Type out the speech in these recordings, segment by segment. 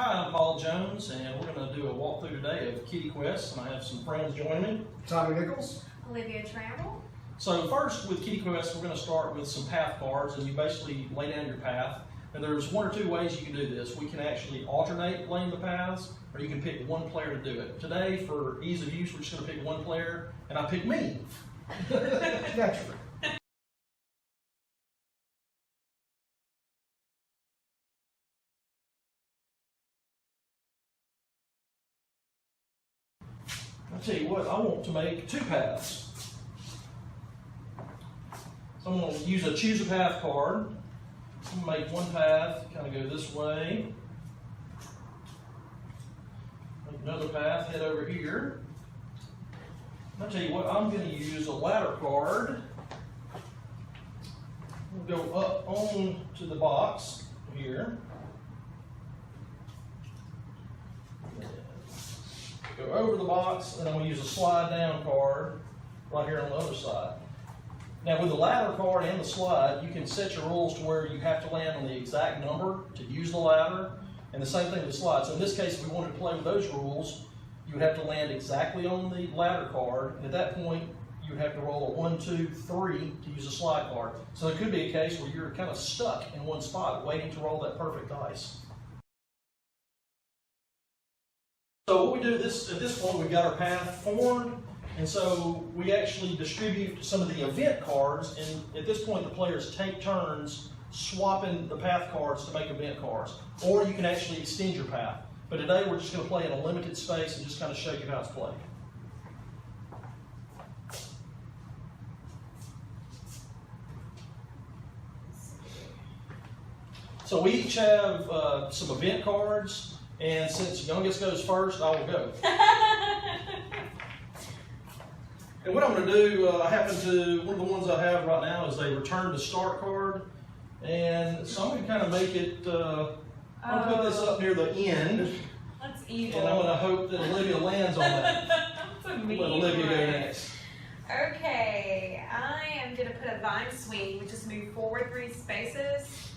Hi, I'm Paul Jones, and we're going to do a walkthrough today of Kitty Quest, and I have some friends joining me. Tommy Nichols. Olivia Trammell. So first, with Kitty Quest, we're going to start with some path cards, and you basically lay down your path. And there's one or two ways you can do this. We can actually alternate laying the paths, or you can pick one player to do it. Today, for ease of use, we're just going to pick one player, and I pick me. Naturally. I'll tell you what, I want to make two paths. So I'm going to use a choose a path card. I'm going to make one path, kind of go this way. Make another path, head over here. I'll tell you what, I'm going to use a ladder card. We'll go up on to the box here. Go over the box, and I'm going to use a slide down card right here on the other side. Now with the ladder card and the slide, you can set your rules to where you have to land on the exact number to use the ladder, and the same thing with the slide. So in this case, if we wanted to play with those rules, you would have to land exactly on the ladder card, and at that point, you would have to roll a 1, 2, 3 to use a slide card. So there could be a case where you're kind of stuck in one spot waiting to roll that perfect dice. So what we do at this point, we've got our path formed, and so we actually distribute some of the event cards, and at this point the players take turns swapping the path cards to make event cards. Or you can actually extend your path. But today we're just going to play in a limited space and just kind of show you how it's played. So we each have some event cards. And since youngest goes first, I will go. And what I'm going to do, one of the ones I have right now is a return to start card. And so I'm going to kind of make it, I'm going to put this up near the end. That's evil. And I'm going to hope that Olivia lands on that. That's a mean Let Olivia go one. next. Okay, I am going to put a vine swing, which is move forward 3 spaces.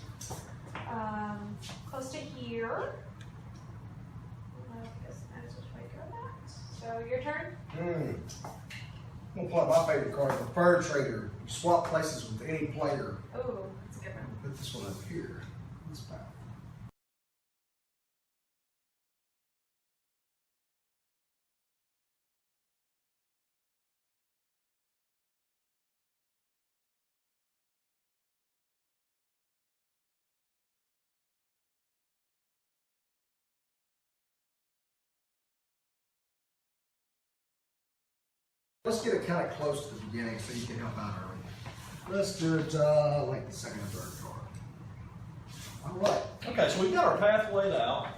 Close to here. So your turn? I'm going to play my favorite card, the Preferred Trader. You swap places with any player. Oh, that's a good one. Put this one up here. This path. Let's get it kind of close to the beginning so you can help out early. Let's do it like the second or third card. All right. Okay, so we've got our path laid out.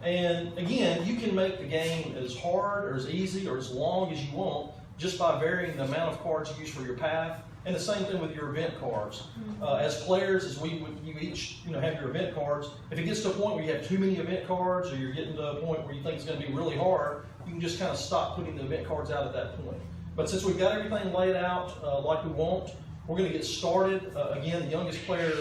And again, you can make the game as hard or as easy or as long as you want just by varying the amount of cards you use for your path. And the same thing with your event cards. As players, you each have your event cards. If it gets to a point where you have too many event cards, or you're getting to a point where you think it's going to be really hard, you can just kind of stop putting the event cards out at that point. But since we've got everything laid out like we want, we're going to get started. Again, the youngest player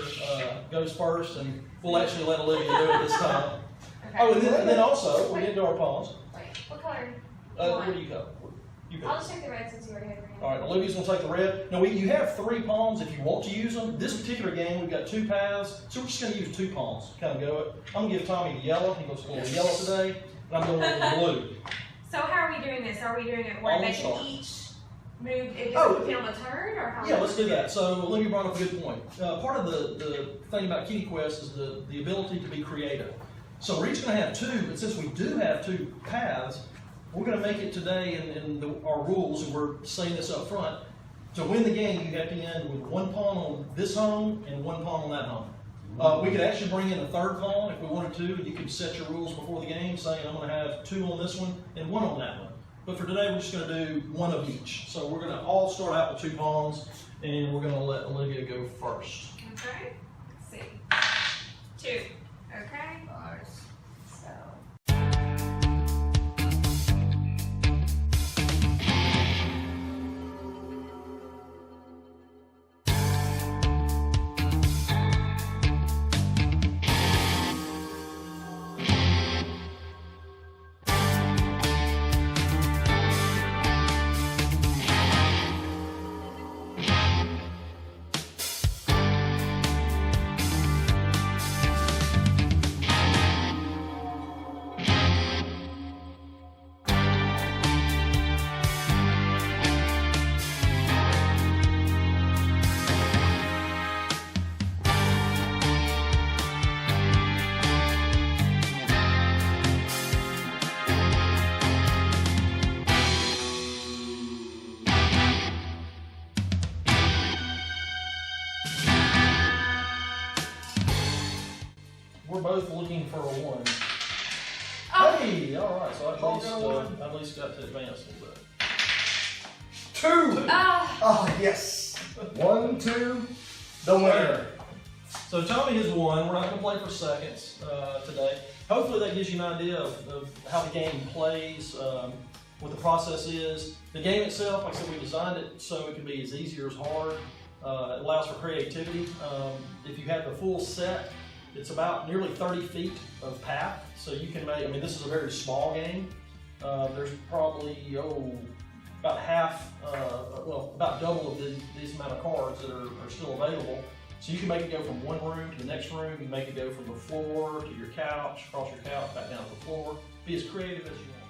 goes first, and we'll actually let Olivia do it this time. Okay. Oh, and then also, we get into our pawns. Wait, what color? Where do you go? You go. I'll just take the red since you already have green. All right, Olivia's going to take the red. Now, you have 3 pawns if you want to use them. This particular game, we've got 2 paths, so we're just going to use 2 pawns. Kind of go it. I'm going to give Tommy the yellow. He goes a little yellow today, and I'm going with the blue. So how are we doing this? Are we doing it where they can each move it Oh, on the turn, or how? Yeah, let's do that. So Olivia brought up a good point. Part of the thing about Kitty Quest is the ability to be creative. So we're each going to have 2, but since we do have 2 paths, we're going to make it today in our rules, and we're saying this up front. To win the game, you have to end with 1 pawn on this home and 1 pawn on that home. We could actually bring in a 3rd pawn if we wanted to. You could set your rules before the game, saying I'm going to have 2 on this one and 1 on that one. But for today, we're just going to do 1 of each. So we're going to all start out with 2 pawns, and we're going to let Olivia go first. Okay. Let's see. 2. Okay. Nice. So. we're both looking for a 1. Oh. Hey, all right, so at least got to advance a little bit. 2! Ah. Oh, yes. 1, 2, the winner. So Tommy has won. We're not going to play for seconds today. Hopefully that gives you an idea of how the game plays, what the process is. The game itself, like I said, we designed it so it can be as easy or as hard. It allows for creativity. If you have the full set, it's about nearly 30 feet of path. So you can make, I mean, this is a very small game. There's probably, about half, well, about double of these amount of cards that are still available. So you can make it go from one room to the next room. You can make it go from the floor to your couch, across your couch, back down to the floor. Be as creative as you want.